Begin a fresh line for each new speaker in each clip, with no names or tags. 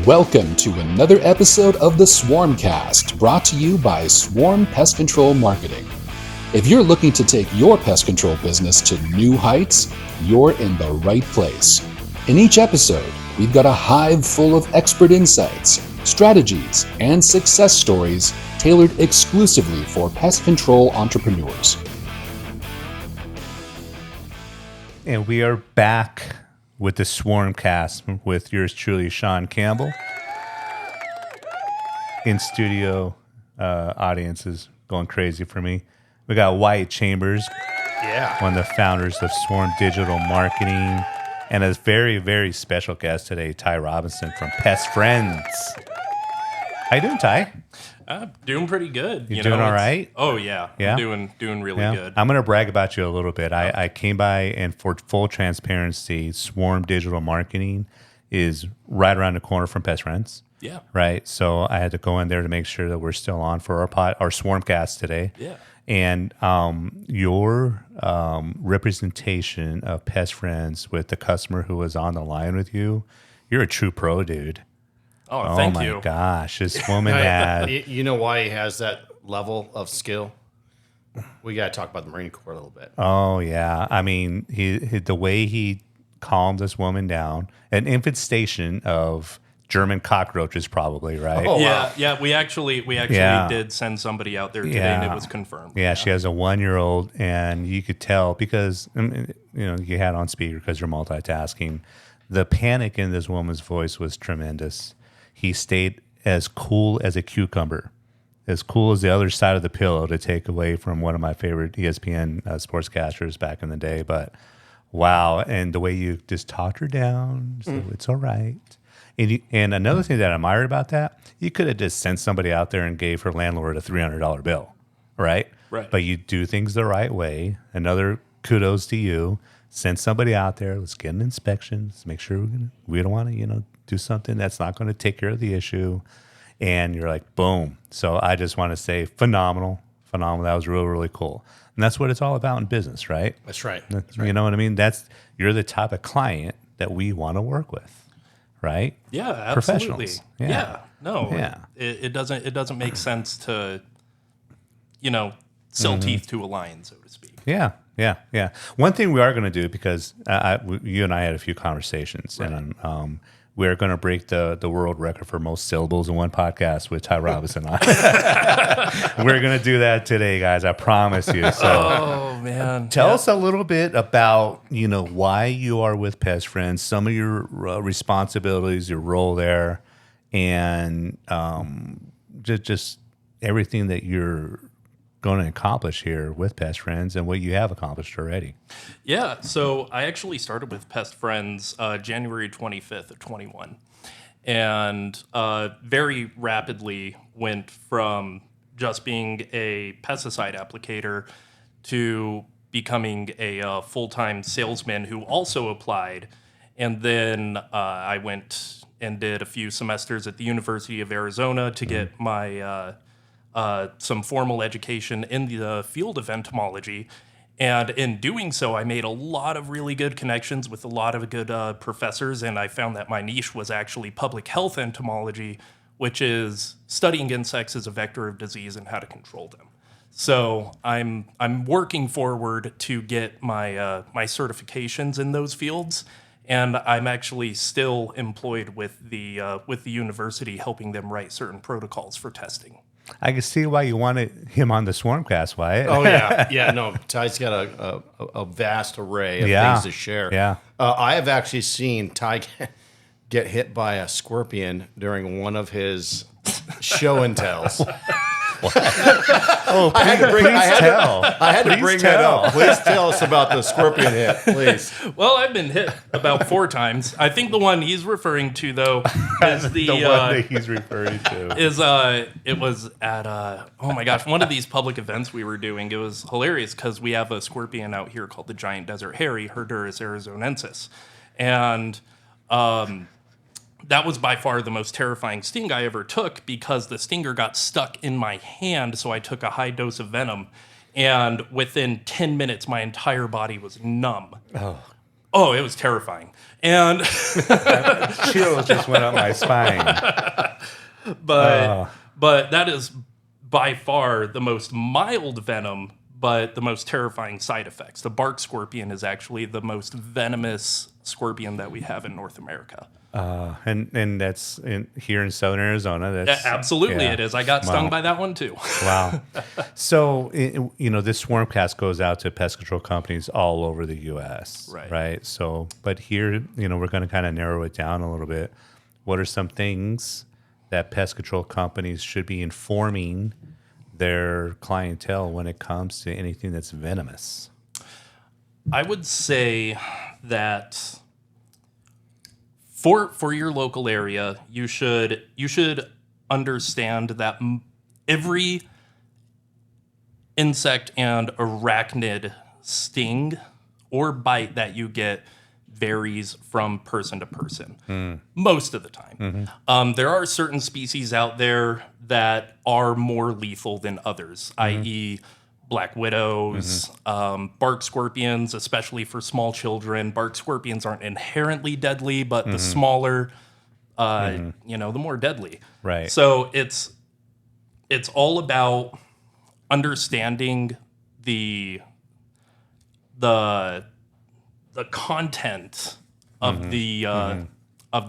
Welcome to another episode of the SwarmCast, brought to you by Swarm Pest Control Marketing. If you're looking to take your pest control business to new heights, you're in the right place. In each episode, we've got a hive full of expert insights, strategies, and success stories tailored exclusively for pest control entrepreneurs.
And we are back with the SwarmCast with yours truly, Sean Campbell. In studio, audience is going crazy for me. We got Wyatt Chambers, one of the founders of Swarm Digital Marketing, and a very, very special guest today, Tai Robison from Pest Friends. How you doing, Tai?
Doing pretty good.
You doing all right?
Oh yeah,
Yeah?
I'm doing really good.
I'm going to brag about you a little bit. I came by, and for full transparency, Swarm Digital Marketing is right around the corner from Pest Friends.
Yeah.
Right. So I had to go in there to make sure that we're still on for our SwarmCast today.
Yeah.
And your representation of Pest Friends with the customer who was on the line with you, you're a true pro, dude.
Oh, thank you.
Oh my gosh, this woman had.
You know why he has that level of skill? We got to talk about the Marine Corps a little bit.
Oh yeah, I mean, he the way he calmed this woman down, an infestation of German cockroaches, probably, right?
Oh,
Yeah,
wow.
yeah. We actually did send somebody out there today, and it was confirmed.
Yeah, she has a 1-year-old, and you could tell because you had on speaker because you're multitasking. The panic in this woman's voice was tremendous. He stayed as cool as a cucumber, as cool as the other side of the pillow, to take away from one of my favorite ESPN sportscasters back in the day. But wow, and the way you just talked her down, so it's all right. And another thing that I admire about that, you could have just sent somebody out there and gave her landlord a $300 bill, right?
Right.
But you do things the right way. Another kudos to you. Send somebody out there. Let's get an inspection. Let's make sure we don't want to, do something that's not going to take care of the issue. And you're like, boom. So I just want to say phenomenal. That was really, really cool. And that's what it's all about in business, right?
That's right.
You know what I mean? You're the type of client that we want to work with, right?
Yeah, absolutely.
Professionals. Yeah.
No.
Yeah.
It doesn't make sense to, sell teeth to a lion, so to speak.
Yeah. One thing we are going to do, because you and I had a few conversations, right. And we're going to break the world record for most syllables in one podcast with Tai Robison on. We're going to do that today, guys. I promise you. So,
Oh man,
tell us a little bit about why you are with Pest Friends, some of your responsibilities, your role there, and just everything that you're going to accomplish here with Pest Friends and what you have accomplished already.
Yeah, so I actually started with Pest Friends January 25th of 21, and very rapidly went from just being a pesticide applicator to becoming a full-time salesman who also applied. And then I went and did a few semesters at the University of Arizona to get my some formal education in the field of entomology. And in doing so, I made a lot of really good connections with a lot of good professors, and I found that my niche was actually public health entomology, which is studying insects as a vector of disease and how to control them. So I'm working forward to get my my certifications in those fields, and I'm actually still employed with the university, helping them write certain protocols for testing.
I can see why you wanted him on the SwarmCast, Wyatt.
Oh, yeah. No, Ty's got a vast array of things to share.
Yeah.
I have actually seen Ty get hit by a scorpion during one of his show and tells.
Oh,
I had to bring
Please
that
tell.
up. Please tell us about the scorpion hit, please.
Well, I've been hit about 4 times. I think the one he's referring to, though, is
the one that he's referring to.
It was at oh my gosh, one of these public events we were doing. It was hilarious because we have a scorpion out here called the giant desert hairy, Herderus arizonensis, and that was by far the most terrifying sting I ever took, because the stinger got stuck in my hand, so I took a high dose of venom, and within 10 minutes, my entire body was numb.
Oh.
Oh, it was terrifying. And
Chills just went up my spine.
but that is by far the most mild venom, but the most terrifying side effects. The bark scorpion is actually the most venomous scorpion that we have in North America.
And that's here in Southern Arizona. That's
Absolutely, it is. I got stung by that one too.
Wow. So, this SwarmCast goes out to pest control companies all over the U.S. Right. So, but here, we're going to kind of narrow it down a little bit. What are some things that pest control companies should be informing their clientele when it comes to anything that's venomous?
I would say that for your local area, you should understand that every insect and arachnid sting or bite that you get varies from person to person most of the time. There are certain species out there that are more lethal than others, i.e. black widows, bark scorpions, especially for small children. Bark scorpions aren't inherently deadly, but the smaller, the more deadly.
Right.
So it's all about understanding the content of the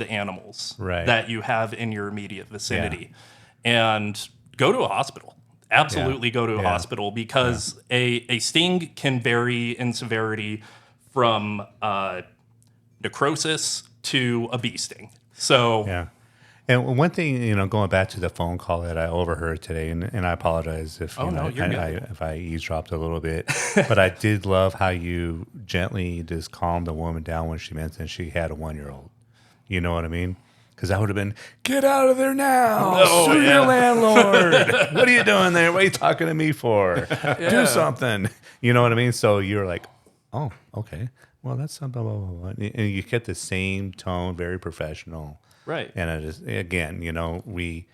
animals that you have in your immediate vicinity, and go to a hospital. Absolutely go to a hospital, because a sting can vary in severity from necrosis to a bee sting. So
And one thing, going back to the phone call that I overheard today, and I apologize if if I eavesdropped a little bit, but I did love how you gently just calmed the woman down when she mentioned she had a 1-year-old. You know what I mean? Because I would have been, get out of there now. Sue your landlord. What are you doing there? What are you talking to me for? Do something. You know what I mean? So you're like, oh, okay. Well, that's something. Blah, blah, blah. And you get the same tone, very professional.
Right.
And it is, again, we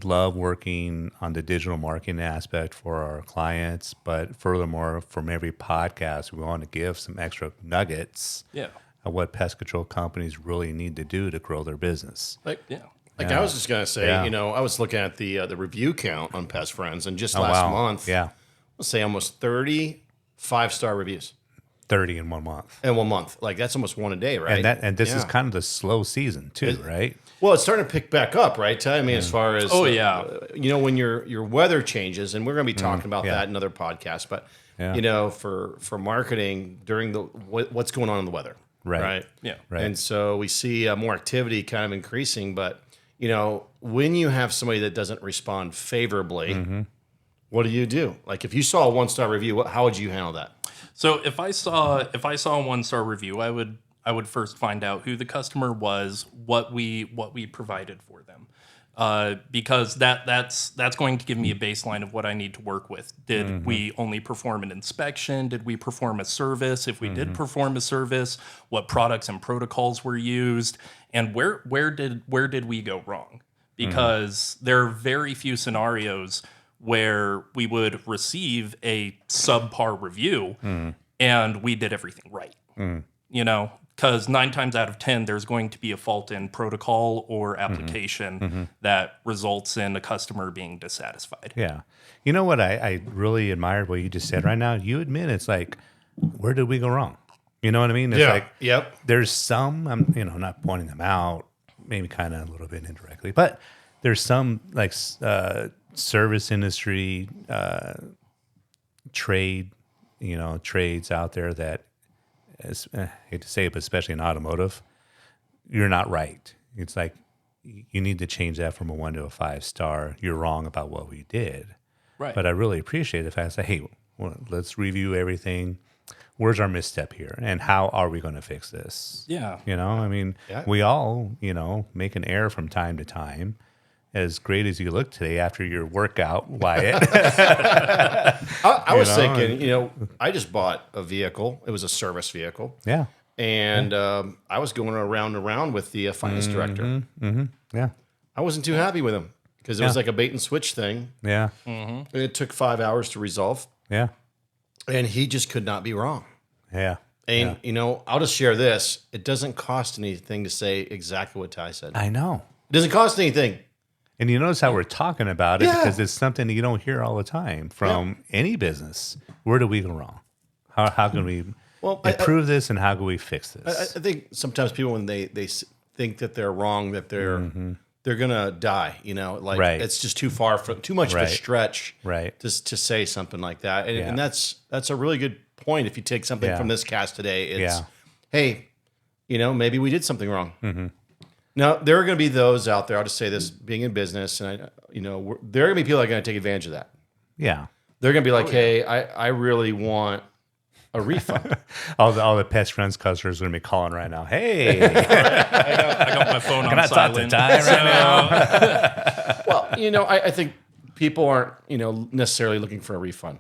love working on the digital marketing aspect for our clients. But furthermore, from every podcast, we want to give some extra nuggets. Of what pest control companies really need to do to grow their business.
I was just going to say, I was looking at the review count on Pest Friends, and just last month, let's say almost 30 5-star reviews.
30 in 1 month.
In 1 month. Like, that's almost one a day, right?
And this is kind of the slow season too, right?
Well, it's starting to pick back up, right, Ty? I mean, as far as when your weather changes, and we're going to be talking about that in other podcasts, but for marketing during what's going on in the weather. Right.
Yeah.
Right.
And so we see more activity kind of increasing. But, when you have somebody that doesn't respond favorably, what do? Like, if you saw a 1-star review, how would you handle that?
So if I saw a 1-star review, I would first find out who the customer was, what we provided for them. Because that's going to give me a baseline of what I need to work with. Did we only perform an inspection? Did we perform a service? If we did perform a service, what products and protocols were used, and where did we go wrong? Because there are very few scenarios where we would receive a subpar review and we did everything right. Because 9 times out of 10, there's going to be a fault in protocol or application that results in a customer being dissatisfied.
Yeah. You know what I really admired what you just said right now? You admit it's like, where did we go wrong? You know what I mean? It's like, there's some, I'm not pointing them out, maybe kind of a little bit indirectly, but there's some like service industry, trades out there that, I hate to say it, but especially in automotive, you're not right. It's like, you need to change that from a 1 to a 5-star. You're wrong about what we did.
Right.
But I really appreciate the fact that, hey, let's review everything. Where's our misstep here? And how are we going to fix this?
Yeah.
We all, make an error from time to time. As great as you look today after your workout, Wyatt.
I was thinking, I just bought a vehicle. It was a service vehicle.
Yeah.
And I was going around and around with the finance director.
Yeah.
I wasn't too happy with him because it was like a bait and switch thing.
Yeah.
And it took 5 hours to resolve.
Yeah.
And he just could not be wrong.
Yeah.
And, I'll just share this. It doesn't cost anything to say exactly what Ty said.
I know.
It doesn't cost anything.
And you notice how we're talking about it because it's something you don't hear all the time from any business. Where do we go wrong? How can we improve this, and how can we fix this?
I think sometimes people, when they think that they're wrong, that they're gonna die. It's just too much of a stretch, just to say something like that. And that's a really good point. If you take something from this cast today, it's hey, maybe we did something wrong. Mm-hmm. Now, there are going to be those out there, I'll just say this, being in business, and there are going to be people that are going to take advantage of that.
Yeah.
They're going to be like, hey, I really want a refund.
all the Pest Friends customers are going to be calling right now. Hey.
I got my phone on silent.
Can I talk to Ty right
now? Well, I think people aren't, necessarily looking for a refund.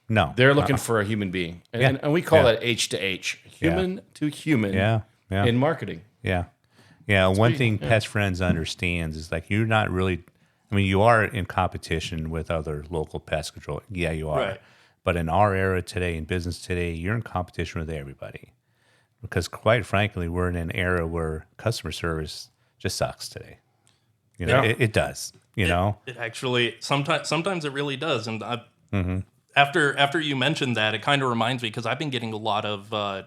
No.
They're looking for a human being. And we call that H to H, human to human in marketing.
Yeah. Yeah, one thing Pest Friends understands is like you're not really, you are in competition with other local pest control. Yeah, you are. Right. But in our era today, in business today, you're in competition with everybody. Because quite frankly, we're in an era where customer service just sucks today. It does, It
actually, sometimes it really does. And after you mentioned that, it kind of reminds me, because I've been getting a lot of...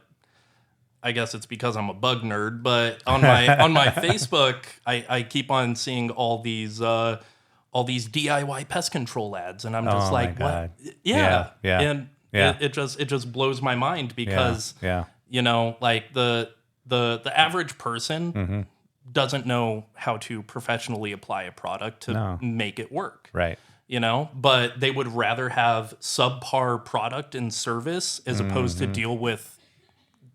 I guess it's because I'm a bug nerd, but on my Facebook, I keep on seeing all these DIY pest control ads, and I'm just like, what? Yeah. And it just blows my mind because like the average person doesn't know how to professionally apply a product to make it work.
Right.
But they would rather have subpar product and service as opposed to deal with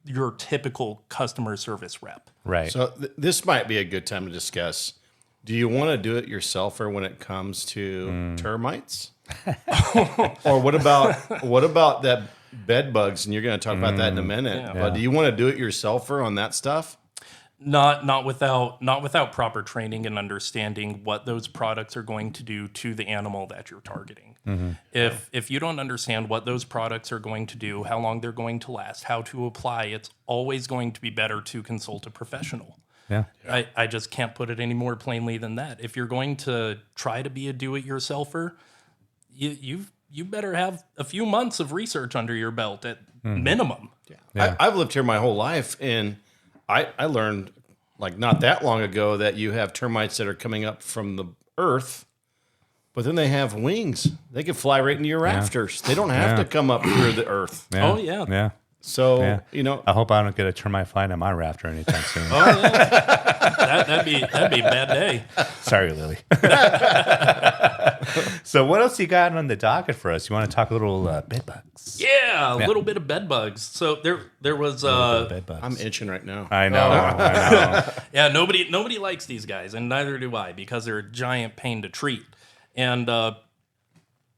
your typical customer service rep.
Right.
So this might be a good time to discuss. Do you want to do it yourselfer when it comes to termites? Or what about that bed bugs? And you're going to talk about that in a minute. Yeah. But do you want to do it yourselfer on that stuff?
Not without proper training and understanding what those products are going to do to the animal that you're targeting. Mm-hmm. If you don't understand what those products are going to do, how long they're going to last, how to apply, it's always going to be better to consult a professional.
Yeah.
I just can't put it any more plainly than that. If you're going to try to be a do-it-yourselfer, you better have a few months of research under your belt at minimum.
Yeah. I've lived here my whole life, and I learned like not that long ago that you have termites that are coming up from the earth, but then they have wings. They can fly right into your rafters. They don't have to come up through the earth.
Yeah.
Oh, yeah.
Yeah.
So,
I hope I don't get a termite flying on my rafter anytime soon.
Oh, yeah. that'd be a bad day.
Sorry, Lily. So what else you got on the docket for us? You want to talk a little bed bugs?
Yeah, a little bit of bed bugs. So there was
bed bugs.
I'm itching right now.
I know.
Yeah, nobody likes these guys, and neither do I, because they're a giant pain to treat. And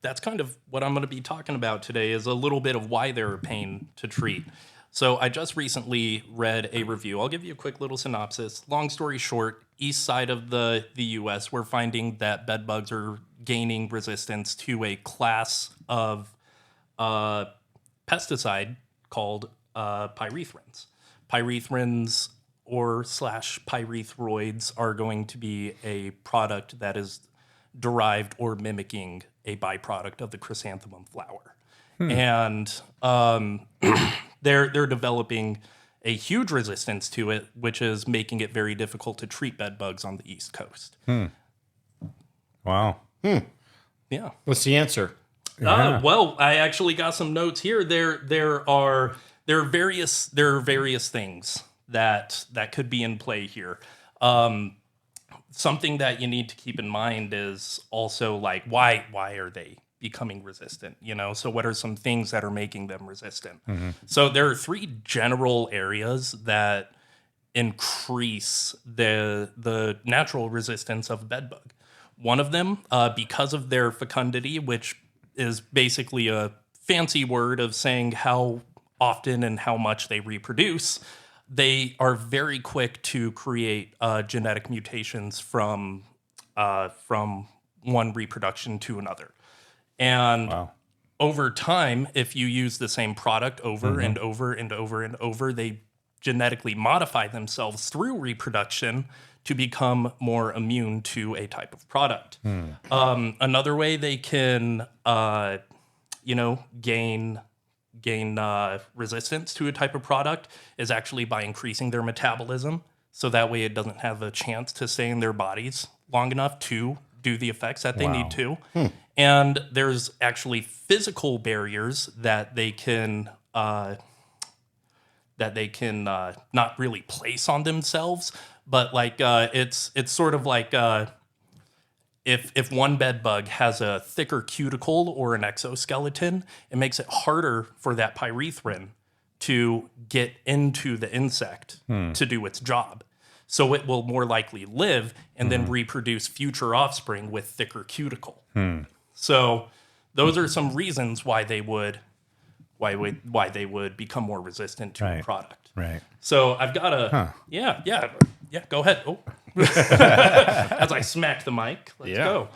that's kind of what I'm going to be talking about today, is a little bit of why they're a pain to treat. So I just recently read a review. I'll give you a quick little synopsis. Long story short, east side of the U.S., we're finding that bed bugs are gaining resistance to a class of pesticide called pyrethrins. Pyrethrins or /pyrethroids are going to be a product that is derived or mimicking a byproduct of the chrysanthemum flower. And they're developing a huge resistance to it, which is making it very difficult to treat bed bugs on the East Coast.
Wow.
Yeah.
What's the answer?
Well, I actually got some notes here. There are various things that could be in play here. Something that you need to keep in mind is also like why are they becoming resistant? So what are some things that are making them resistant? So there are three general areas that increase the natural resistance of bed bug. One of them, because of their fecundity, which is basically a fancy word of saying how often and how much they reproduce, they are very quick to create genetic mutations from one reproduction to another. And over time, if you use the same product over and over and over and over, they genetically modify themselves through reproduction to become more immune to a type of product. Another way they can, gain resistance to a type of product is actually by increasing their metabolism. So that way it doesn't have a chance to stay in their bodies long enough to do the effects that they need to. And there's actually physical barriers that they can not really place on themselves, but like it's sort of like if one bed bug has a thicker cuticle or an exoskeleton, it makes it harder for that pyrethrin to get into the insect to do its job. So it will more likely live and then reproduce future offspring with thicker cuticle. So those are some reasons why they would become more resistant to a product.
Right.
So I've got a yeah. Go ahead. Oh, as I smacked the mic. Let's go.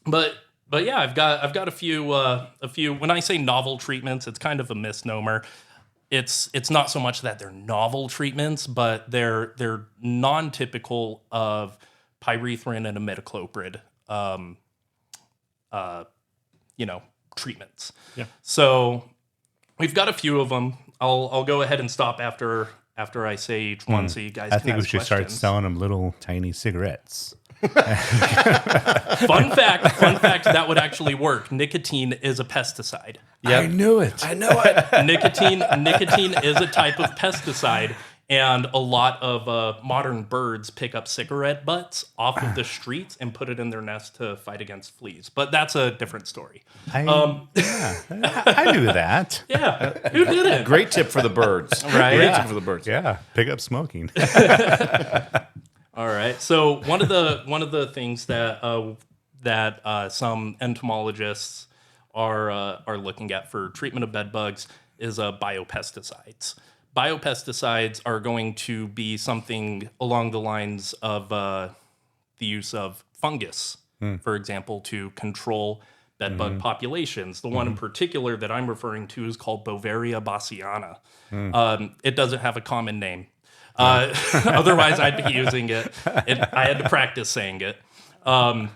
But yeah, I've got a few. When I say novel treatments, it's kind of a misnomer. It's not so much that they're novel treatments, but they're non-typical of pyrethrin and imidacloprid, treatments. Yeah. So we've got a few of them. I'll go ahead and stop after I say each one, so you guys.
I think we should start selling them little tiny cigarettes.
Fun fact, that would actually work. Nicotine is a pesticide.
Yep. I knew it.
Nicotine is a type of pesticide, and a lot of modern birds pick up cigarette butts off of the streets and put it in their nest to fight against fleas. But that's a different story.
I knew that.
Yeah, who did it?
Great tip for the birds.
Right?
Great tip for the birds.
Yeah, pick up smoking.
All right. So one of the things that some entomologists are looking at for treatment of bed bugs is biopesticides. Biopesticides are going to be something along the lines of the use of fungus, for example, to control bed bug populations. The one in particular that I'm referring to is called Beauveria bassiana. It doesn't have a common name. Otherwise, I'd be using it. I had to practice saying it. But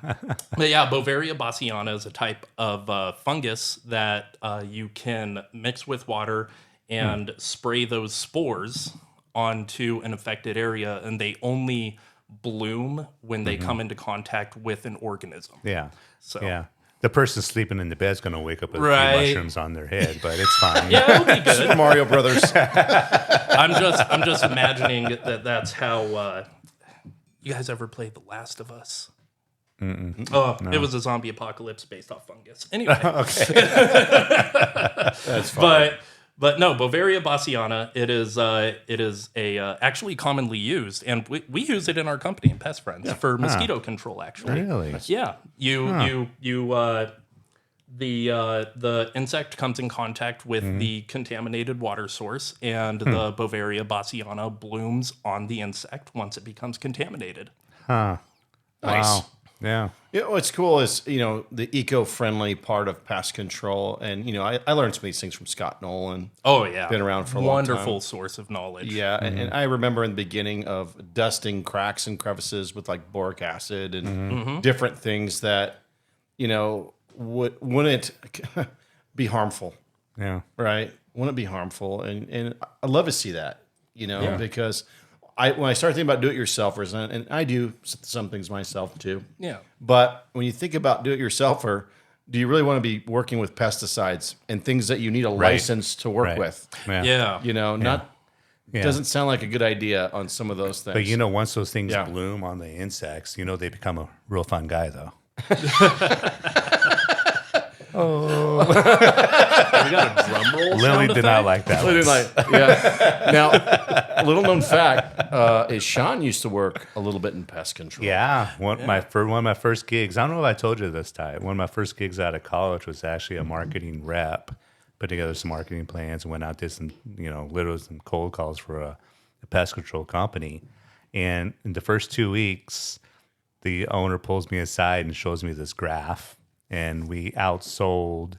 yeah, Beauveria bassiana is a type of fungus that you can mix with water and spray those spores onto an affected area, and they only bloom when they come into contact with an organism.
Yeah.
So
yeah. The person sleeping in the bed is going to wake up with a few mushrooms on their head, but it's fine.
Yeah, it'll be good.
Super Mario Brothers.
I'm just imagining that's how. You guys ever played The Last of Us? No. It was a zombie apocalypse based off fungus. Anyway,
okay,
that's fine.
But no, Beauveria bassiana. It is actually commonly used, and we use it in our company in Pest Friends for mosquito control. Actually,
really?
Yeah. The insect comes in contact with the contaminated water source, and the Beauveria bassiana blooms on the insect once it becomes contaminated.
Huh.
Nice.
Wow. Yeah.
What's cool is, the eco-friendly part of pest control. And, I learned some of these things from Scott Nolan.
Oh, yeah.
Been around for a long time.
Wonderful source of knowledge.
Yeah. And I remember in the beginning of dusting cracks and crevices with like boric acid and different things that, wouldn't be harmful.
Yeah.
Right? Wouldn't be harmful. And I'd love to see that, because when I start thinking about do-it-yourselfers, and I do some things myself too. Yeah. But when you think about do-it-yourselfer, do you really want to be working with pesticides and things that you need a license to work with?
Yeah.
Doesn't sound like a good idea on some of those things.
But once those things bloom on the insects, they become a real fun guy though.
Oh. We got a drum roll.
Lily did not like that.
Lily didn't like. Yeah. Now, a little known fact is Sean used to work a little bit in pest control.
Yeah. One of my first gigs. I don't know if I told you this, Ty. One of my first gigs out of college was actually a marketing rep. Put together some marketing plans and went out, did some, literally some cold calls for a pest control company. And in the first 2 weeks, the owner pulls me aside and shows me this graph. And we outsold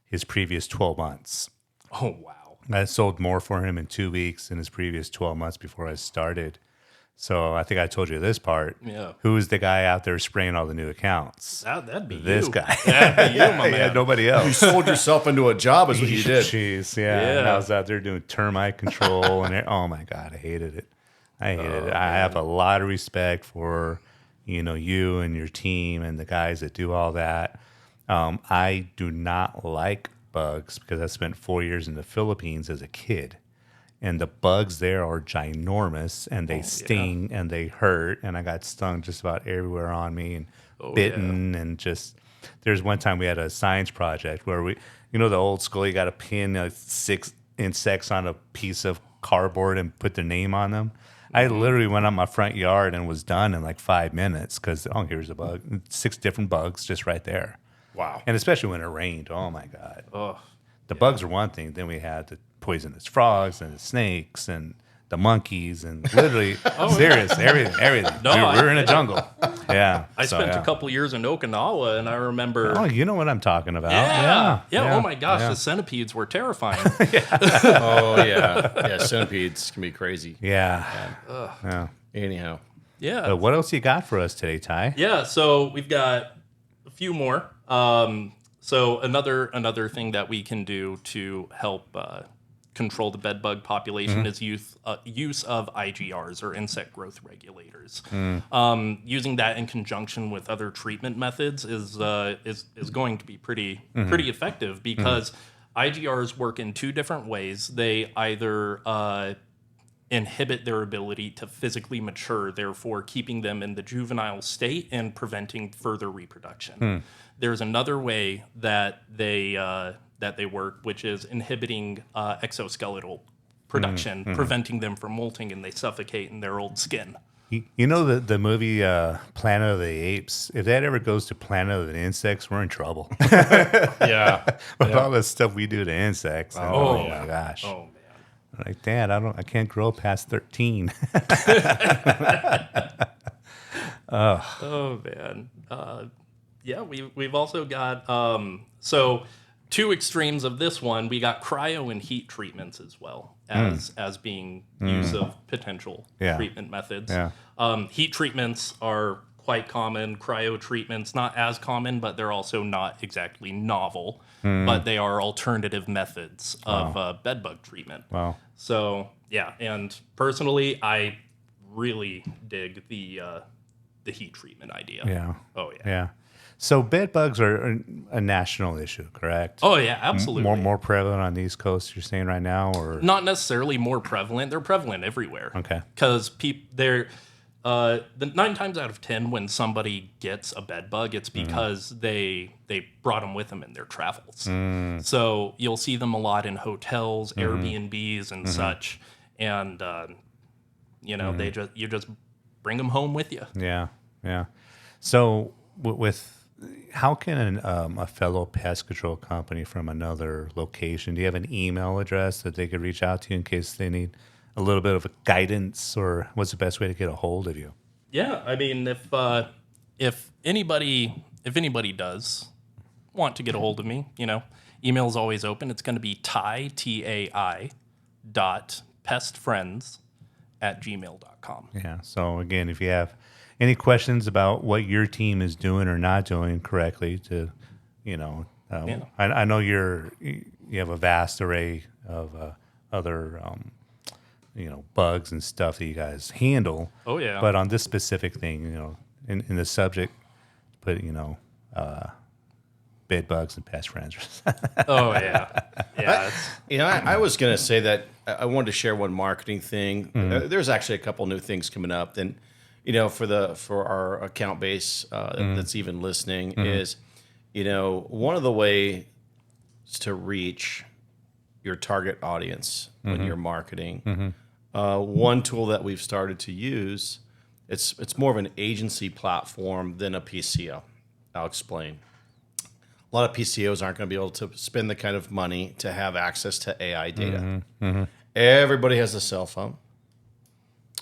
his previous 12 months.
Oh, wow.
I sold more for him in 2 weeks than his previous 12 months before I started. So I think I told you this part.
Yeah.
Who's the guy out there spraying all the new accounts?
That'd be
this
you.
guy.
That'd be you, my man.
Yeah, nobody else.
You sold yourself into a job is what you did.
Jeez, yeah. And I was out there doing termite control, and oh my God, I hated it. I have a lot of respect for, you and your team and the guys that do all that. I do not like bugs because I spent 4 years in the Philippines as a kid. And the bugs there are ginormous, and they sting and they hurt. And I got stung just about everywhere on me and bitten. And just, there's one time we had a science project where the old school, you got to pin 6 insects on a piece of cardboard and put their name on them. I literally went on my front yard and was done in like 5 minutes because, here's a bug. 6 different bugs just right there.
Wow.
And especially when it rained. Oh, my God.
Oh,
The bugs are one thing. Then we had the poisonous frogs and the snakes and the monkeys and literally serious everything.
No,
we're in a jungle. Yeah.
I spent a couple years in Okinawa, and I remember.
Oh, you know what I'm talking about.
Yeah. Oh my gosh, the centipedes were terrifying.
Oh yeah. Centipedes can be crazy.
Yeah.
Anyhow.
Yeah.
What else you got for us today, Ty?
Yeah. So we've got a few more. So another thing that we can do to help control the bed bug population is use of IGRs, or insect growth regulators. Using that in conjunction with other treatment methods is going to be pretty effective, because IGRs work in 2 different ways. They either inhibit their ability to physically mature, therefore keeping them in the juvenile state and preventing further reproduction. There's another way that they work, which is inhibiting exoskeletal production, preventing them from molting, and they suffocate in their old skin.
You know the movie Planet of the Apes? If that ever goes to Planet of the Insects, we're in trouble.
Yeah.
With all the stuff we do to insects. Oh my gosh.
Oh man.
Like, Dad, I can't grow past 13.
Oh man. Yeah, we've also got so 2 extremes of this one. We got cryo and heat treatments as well as being use of potential treatment methods.
Yeah.
Heat treatments are quite common. Cryo treatments not as common, but they're also not exactly novel. But they are alternative methods of bedbug treatment.
Wow.
So yeah, and personally, I really dig the heat treatment idea.
Yeah.
Oh yeah.
Yeah. So bed bugs are a national issue, correct?
Oh yeah, absolutely.
More prevalent on the East Coast, you're saying right now, or
not necessarily more prevalent. They're prevalent everywhere.
Okay.
Because they're the 9 times out of 10 when somebody gets a bed bug, it's because they brought them with them in their travels. So you'll see them a lot in hotels, Airbnbs, and such, and you just bring them home with you.
Yeah. Yeah. So with how can a fellow pest control company from another location, do you have an email address that they could reach out to you in case they need a little bit of a guidance, or what's the best way to get a hold of you?
Yeah, I mean, if anybody does want to get a hold of me, email is always open. It's going to be Tai, TAI, pestfriends@gmail.com.
Yeah. So again, if you have any questions about what your team is doing or not doing correctly, I know you have a vast array of other bugs and stuff that you guys handle.
Oh yeah.
But on this specific thing, in the subject, put bed bugs and pest friends.
Oh yeah. Yeah.
I was going to say that I wanted to share one marketing thing. There's actually a couple new things coming up, and for our account base that's even listening is, one of the ways to reach your target audience when you're marketing. One tool that we've started to use, it's more of an agency platform than a PCO. I'll explain. A lot of PCOs aren't going to be able to spend the kind of money to have access to AI data. Everybody has a cell phone,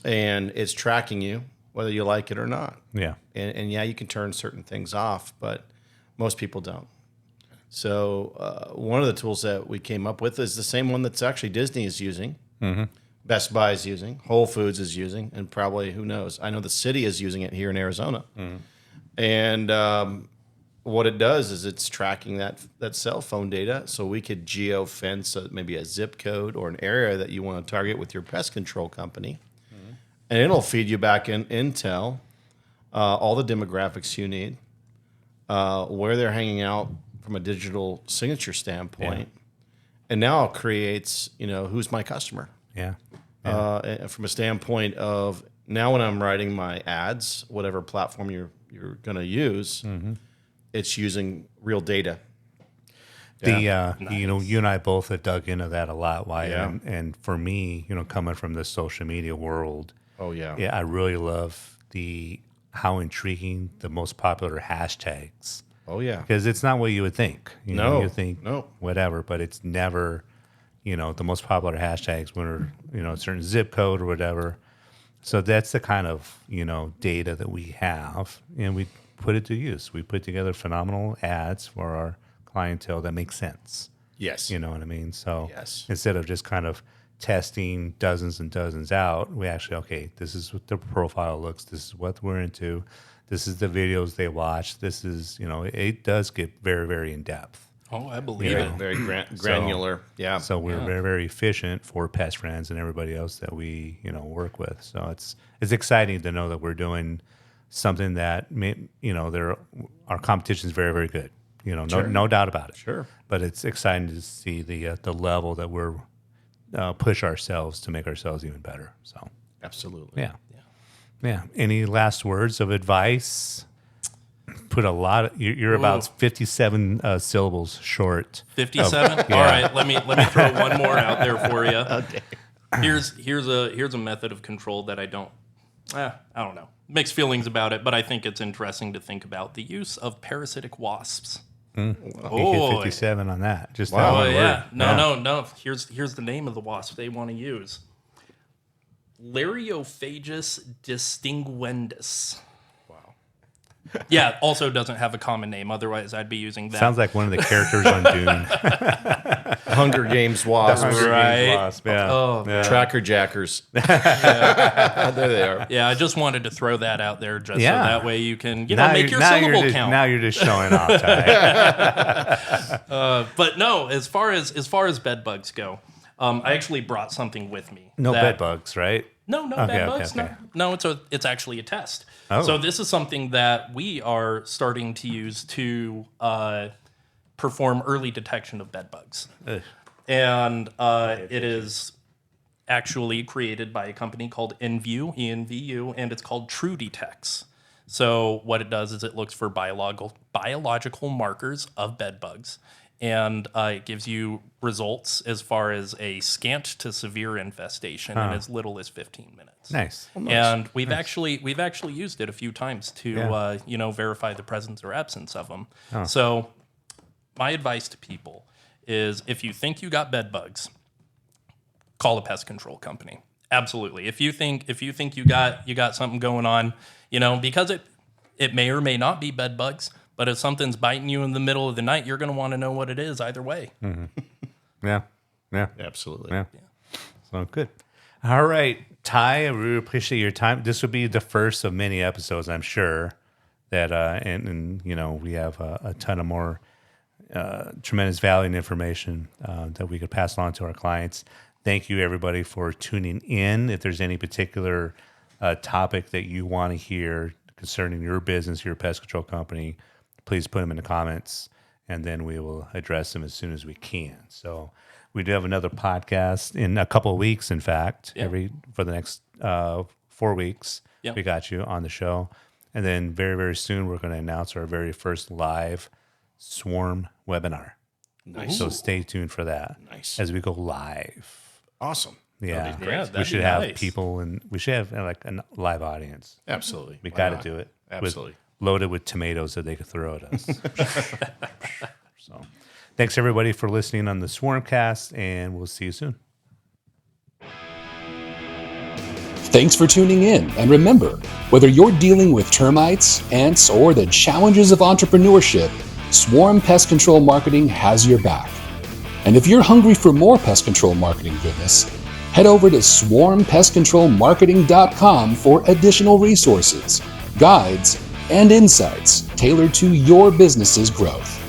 and it's tracking you whether you like it or not.
Yeah.
And yeah, you can turn certain things off, but most people don't. So one of the tools that we came up with is the same one that's actually Disney is using, Best Buy is using, Whole Foods is using, and probably, who knows, I know the city is using it here in Arizona. And what it does is it's tracking that cell phone data, so we could geo-fence maybe a zip code or an area that you want to target with your pest control company. And it'll feed you back in intel, all the demographics you need, where they're hanging out from a digital signature standpoint. And now it creates, who's my customer? From a standpoint of now when I'm writing my ads, whatever platform you're going to use, it's using real data.
Nice. You and I both have dug into that a lot, Wyatt. And for me, coming from the social media world, I really love how intriguing the most popular hashtags. Because it's not what you would think. You think whatever, but it's never, the most popular hashtags when a certain zip code or whatever. So that's the kind of, data that we have, and we put it to use. We put together phenomenal ads for our clientele that make sense.
Yes.
You know what I mean? So instead of just kind of testing dozens and dozens out, we actually, this is what the profile looks, this is what we're into, this is the videos they watch, this is, it does get very, very in depth.
Oh, I believe it.
Very granular.
So we're very, very efficient for Pest Friends and everybody else that we, work with. So it's exciting to know that we're doing something that our competition is very, very good. No doubt about it.
Sure.
But it's exciting to see the level that we're push ourselves to make ourselves even better. So
absolutely.
Yeah. Any last words of advice? Put a lot. You're about 57 syllables short.
57. All right. Let me throw one more out there for you. Okay. Here's a method of control that I don't know. Mixed feelings about it, but I think it's interesting to think about the use of parasitic wasps.
You get 57 on that. Just that one word.
No. Here's the name of the wasp they want to use. Lariophagus distinguendus. Wow. Yeah, also doesn't have a common name. Otherwise, I'd be using that.
Sounds like one of the characters on Dune.
Hunger Games wasps.
Games wasp, yeah.
Tracker jackers. There they are.
Yeah, I just wanted to throw that out there so that way you can make your syllable count.
Now you're just showing off, Ty.
But no, as far as bed bugs go, I actually brought something with me.
No bed bugs, right?
No bed bugs. Okay. No, it's actually a test.
Oh.
So this is something that we are starting to use to perform early detection of bed bugs.
Ugh.
And it is actually created by a company called ENVU, ENVU, and it's called True Detects. So what it does is it looks for biological markers of bed bugs, and it gives you results as far as a scant to severe infestation in as little as 15 minutes.
Nice.
And we've actually used it a few times to verify the presence or absence of them. So my advice to people is, if you think you got bed bugs, call a pest control company. Absolutely. If you think you got something going on, because it may or may not be bed bugs, but if something's biting you in the middle of the night, you're going to want to know what it is either way.
Mm-hmm. Yeah.
Absolutely.
Yeah. So good. All right, Ty, I really appreciate your time. This will be the first of many episodes, I'm sure, that and we have a ton of more tremendous value and information that we could pass on to our clients. Thank you, everybody, for tuning in. If there's any particular topic that you want to hear concerning your business, your pest control company, please put them in the comments, and then we will address them as soon as we can. So we do have another podcast in a couple of weeks, in fact, for the next 4 weeks. Yep. We got you on the show. And then very, very soon, we're going to announce our very first live Swarm webinar.
Nice.
So stay tuned for that.
Nice.
As we go live.
Awesome.
Yeah.
Great.
We should have people, and we should have like a live audience.
Absolutely.
We got to do it.
Absolutely.
Loaded with tomatoes that they could throw at us. So thanks, everybody, for listening on the SwarmCast, and we'll see you soon.
Thanks for tuning in, and remember, whether you're dealing with termites, ants, or the challenges of entrepreneurship, Swarm Pest Control Marketing has your back. And if you're hungry for more pest control marketing goodness, head over to swarmpestcontrolmarketing.com for additional resources, guides, and insights tailored to your business's growth.